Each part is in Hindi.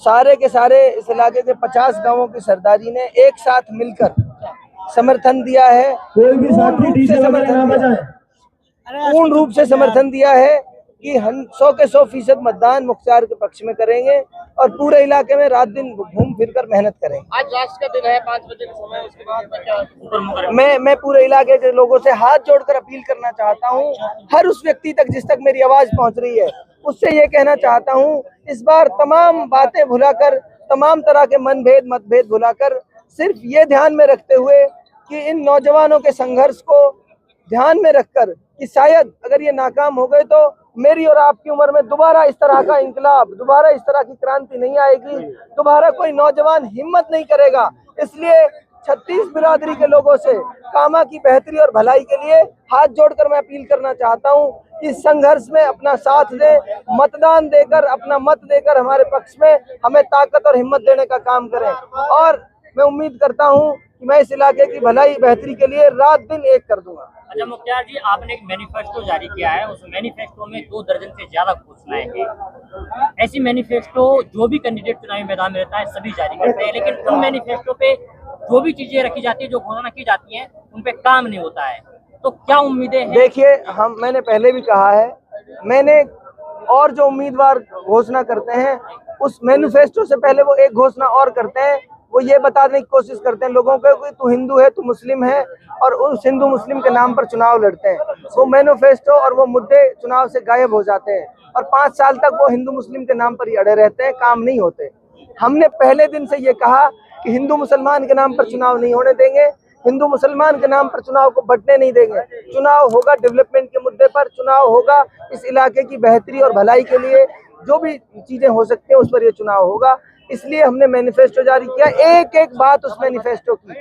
सारे के सारे इस इलाके के 50 गांवों की सरदारी ने एक साथ मिलकर समर्थन दिया है, पूर्ण रूप से समर्थन दिया है कि हम 100 के 100% मतदान मुख्तार के पक्ष में करेंगे और पूरे इलाके में रात दिन घूम फिर कर मेहनत करेंगे। आज लास्ट का दिन है, 5 बजे का समय, उसके बाद मैं पूरे इलाके के लोगों से हाथ जोड़कर अपील करना चाहता हूं, हर उस व्यक्ति तक जिस तक मेरी आवाज पहुंच रही है उससे ये कहना चाहता हूं, इस बार तमाम बातें भुलाकर, तमाम तरह के मतभेद भुलाकर सिर्फ ये ध्यान में रखते हुए कि इन नौजवानों के संघर्ष को ध्यान में रखकर कि शायद अगर ये नाकाम हो गए तो मेरी और आपकी उम्र में दोबारा इस तरह का इंकलाब, दोबारा इस तरह की क्रांति नहीं आएगी, दोबारा कोई नौजवान हिम्मत नहीं करेगा। इसलिए 36 बिरादरी के लोगों से कामा की बेहतरी और भलाई के लिए हाथ जोड़कर मैं अपील करना चाहता हूं कि संघर्ष में अपना साथ दें, मतदान देकर, अपना मत देकर हमारे पक्ष में हमें ताकत और हिम्मत देने का काम करें। और मैं उम्मीद करता हूं कि मैं इस इलाके की भलाई बेहतरी के लिए रात दिन एक कर दूंगा। अच्छा मुख्तार जी, आपने एक मैनिफेस्टो जारी किया है, उस मैनिफेस्टो में 2 दर्जन से ज्यादा घोषणाएं हैं। ऐसी मैनिफेस्टो जो भी कैंडिडेट चुनावी मैदान में रहता है सभी जारी करते हैं, लेकिन उन मैनिफेस्टो पे जो भी चीजें रखी जाती है, जो घोषणा की जाती है, उन पे काम नहीं होता है। तो क्या उम्मीदें हैं? देखिए, मैंने पहले भी कहा है, मैंने और जो उम्मीदवार घोषणा करते हैं उस मैनिफेस्टो से पहले वो एक घोषणा और करते हैं, वो ये बताने की कोशिश करते हैं लोगों को कि तू हिंदू है, तू मुस्लिम है, और उस हिंदू मुस्लिम के नाम पर चुनाव लड़ते हैं। वो मैनिफेस्टो और वो मुद्दे चुनाव से गायब हो जाते हैं और 5 साल तक वो हिंदू मुस्लिम के नाम पर ही अड़े रहते हैं, काम नहीं होते। हमने पहले दिन से ये कहा कि हिंदू मुसलमान के नाम पर चुनाव नहीं होने देंगे, हिंदू मुसलमान के नाम पर चुनाव को बंटने नहीं देंगे। चुनाव होगा डेवलपमेंट के मुद्दे पर, चुनाव होगा इस इलाके की बेहतरी और भलाई के लिए, जो भी चीजें हो सकती हैं उस पर ये चुनाव होगा। इसलिए हमने मैनिफेस्टो जारी किया, एक एक बात उस मैनिफेस्टो की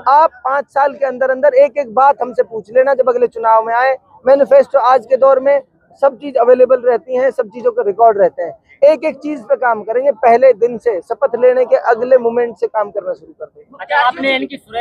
आप 5 साल के अंदर अंदर एक एक बात हमसे पूछ लेना जब अगले चुनाव में आए। मैनिफेस्टो आज के दौर में सब चीज अवेलेबल रहती हैं, सब चीजों के रिकॉर्ड रहते हैं, एक एक चीज पे काम करेंगे। पहले दिन से, शपथ लेने के अगले मोमेंट से काम करना शुरू कर देंगे। अच्छा, आपने इनकी शुरू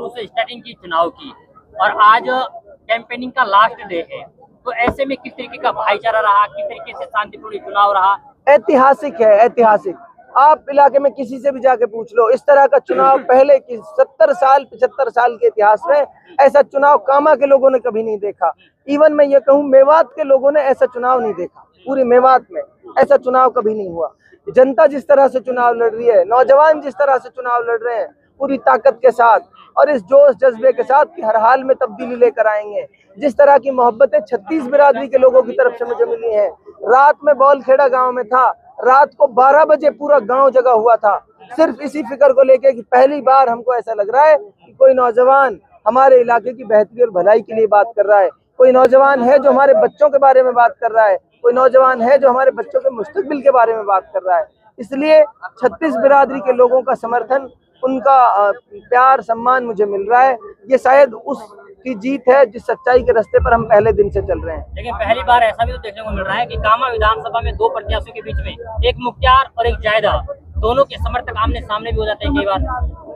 से स्टार्टिंग की चुनाव की और आज कैंपेनिंग का लास्ट डे है, तो ऐसे में किस तरीके का भाईचारा रहा, किस तरीके से शांतिपूर्ण चुनाव रहा? ऐतिहासिक है, ऐतिहासिक। आप इलाके में किसी से भी जाके पूछ लो, इस तरह का चुनाव पहले की 70 साल 75 साल के इतिहास में ऐसा चुनाव कामा के लोगों ने कभी नहीं देखा। इवन मैं ये कहूँ मेवात के लोगों ने ऐसा चुनाव नहीं देखा, पूरी मेवात में ऐसा चुनाव कभी नहीं हुआ। जनता जिस तरह से चुनाव लड़ रही है, नौजवान जिस तरह से चुनाव लड़ रहे हैं पूरी ताकत के साथ और इस जोश जज्बे के साथ कि हर हाल में तब्दीली लेकर आएंगे, जिस तरह की मोहब्बतें 36 बिरादरी के लोगों की तरफ से मुझे मिली हैं। रात में बौलखेड़ा गांव में था, रात को 12 बजे पूरा गांव जगा हुआ था, सिर्फ इसी फिक्र को लेके कि पहली बार हमको ऐसा लग रहा है कि कोई नौजवान हमारे इलाके की बेहतरी और भलाई के लिए बात कर रहा है, कोई नौजवान है जो हमारे बच्चों के बारे में बात कर रहा है, कोई नौजवान है जो हमारे बच्चों के मुस्तकबिल के बारे में बात कर रहा है। इसलिए 36 बिरादरी के लोगों का समर्थन, उनका प्यार, सम्मान मुझे मिल रहा है। ये शायद उसकी जीत है जिस सच्चाई के रास्ते पर हम पहले दिन से चल रहे हैं। लेकिन पहली बार ऐसा भी तो देखने को मिल रहा है कि कामा विधानसभा में 2 प्रत्याशियों के बीच में एक मुख्तार और एक जायदा, दोनों के समर्थक आमने सामने भी हो जाते हैं कई बार।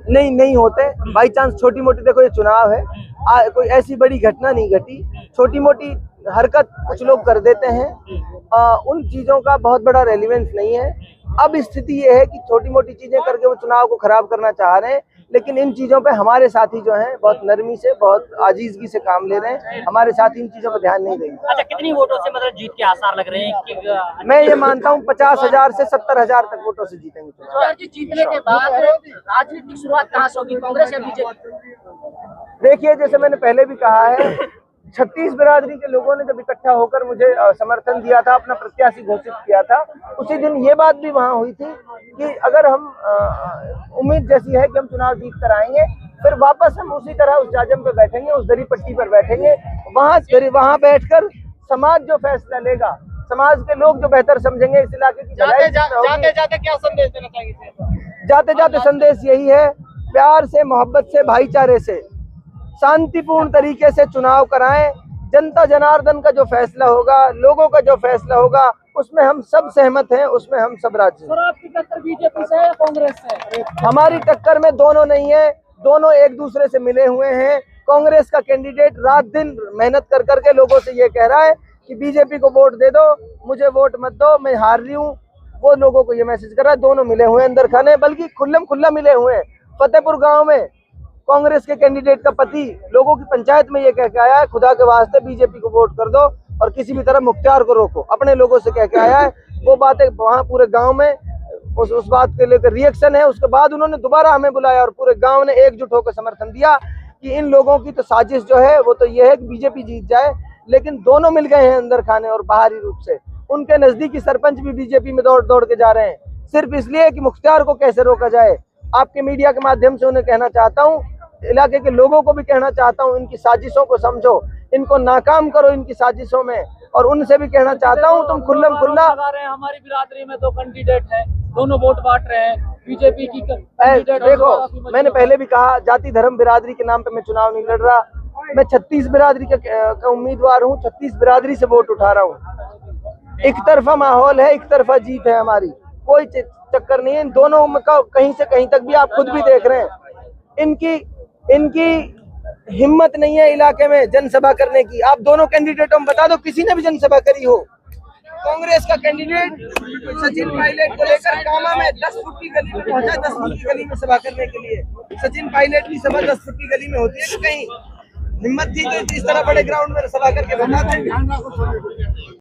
नहीं होते, बाई चांस छोटी मोटी, देखो ये चुनाव है, कोई ऐसी बड़ी घटना नहीं घटी, छोटी मोटी हरकत कुछ लोग कर देते हैं, उन चीजों का बहुत बड़ा रेलिवेंस नहीं है। अब स्थिति ये है कि छोटी मोटी चीजें करके वो चुनाव को खराब करना चाह रहे हैं, लेकिन इन चीजों पे हमारे साथी जो हैं बहुत नरमी से, बहुत आजीजगी से काम ले रहे हैं, हमारे साथी इन चीजों पर ध्यान नहीं देंगे। अच्छा, कितनी वोटों से मतलब जीत के आसार लग रहे हैं कि? मैं ये मानता हूँ 50,000 से 70,000 तक वोटों से जीतेंगे। जीतने के बाद राजनीतिक शुरुआत कहाँ से होगी, कांग्रेस या बीजेपी? देखिए, जैसे मैंने पहले भी कहा है, 36 बिरादरी के लोगों ने जब इकट्ठा होकर मुझे समर्थन दिया था, अपना प्रत्याशी घोषित किया था, उसी दिन ये बात भी वहाँ हुई थी कि अगर हम उम्मीद जैसी है कि हम चुनाव जीत कर आएंगे, फिर वापस हम उसी तरह उस जाजम पे बैठेंगे, उस दरी पट्टी पर बैठेंगे, वहाँ बैठकर समाज जो फैसला लेगा, समाज के लोग जो बेहतर समझेंगे इस इलाके की। जाते जाते क्या संदेश देना चाहिए? जाते जाते संदेश यही है, प्यार से, मोहब्बत से, भाईचारे से, शांतिपूर्ण तरीके से चुनाव कराएं। जनता जनार्दन का जो फैसला होगा, लोगों का जो फैसला होगा, उसमें हम सब सहमत हैं, उसमें हम सब राजी हैं। आपकी टक्कर बीजेपी से है या कांग्रेस से? हमारी टक्कर में दोनों नहीं है, दोनों एक दूसरे से मिले हुए हैं। कांग्रेस का कैंडिडेट रात दिन मेहनत कर करके लोगों से ये कह रहा है कि बीजेपी को वोट दे दो, मुझे वोट मत दो, मैं हार रही हूँ। वो लोगों को ये मैसेज कर रहा है। दोनों मिले हुए हैं अंदर खाने, बल्कि खुल्लम खुल्ला मिले हुए हैं। फतेहपुर गांव में कांग्रेस के कैंडिडेट का पति लोगों की पंचायत में ये कह के आया है, खुदा के वास्ते बीजेपी को वोट कर दो और किसी भी तरह मुख्तार को रोको। अपने लोगों से कह के आया है। वो बातें वहां पूरे गांव में उस बात के लेकर रिएक्शन है। उसके बाद उन्होंने दोबारा हमें बुलाया और पूरे गांव ने एकजुट होकर समर्थन दिया कि इन लोगों की तो साजिश जो है वो तो ये है कि बीजेपी जीत जाए। लेकिन दोनों मिल गए हैं अंदर खाने और बाहरी रूप से। उनके नजदीकी सरपंच भी बीजेपी में दौड़ दौड़ के जा रहे हैं, सिर्फ इसलिए कि मुख्तार को कैसे रोका जाए। आपके मीडिया के माध्यम से उन्हें कहना चाहता हूँ, इलाके के लोगों को भी कहना चाहता हूँ, इनकी साजिशों को समझो, इनको नाकाम करो इनकी साजिशों में। और उनसे भी कहना चाहता हूँ, तुम खुल्लम खुल्ला हमारी बिरादरी में 2 कैंडिडेट है, दोनों वोट बांट रहे हैं बीजेपी की कैंडिडेट। देखो, मैंने पहले भी कहा, जाति धर्म बिरादरी के नाम पे मैं चुनाव नहीं लड़ रहा। मैं 36 बिरादरी का उम्मीदवार हूँ, 36 बिरादरी से वोट उठा रहा हूँ। एक तरफा माहौल है, एक तरफा जीत है हमारी, कोई चक्कर नहीं है। इन दोनों में का कहीं से कहीं तक भी आप खुद भी देख रहे हैं, इनकी हिम्मत नहीं है इलाके में जनसभा करने की। आप दोनों कैंडिडेटों में बता दो किसी ने भी जनसभा करी हो। कांग्रेस का कैंडिडेट सचिन पायलट को लेकर कामा में 10 फुट की गली में पहुंचा, 10 फुट की गली में सभा करने के लिए। सचिन पायलट की सभा 10 फुट की गली में होती है कि कहीं हिम्मत थी तो इस तरह बड़े ग्राउंड में सभा करके बताते।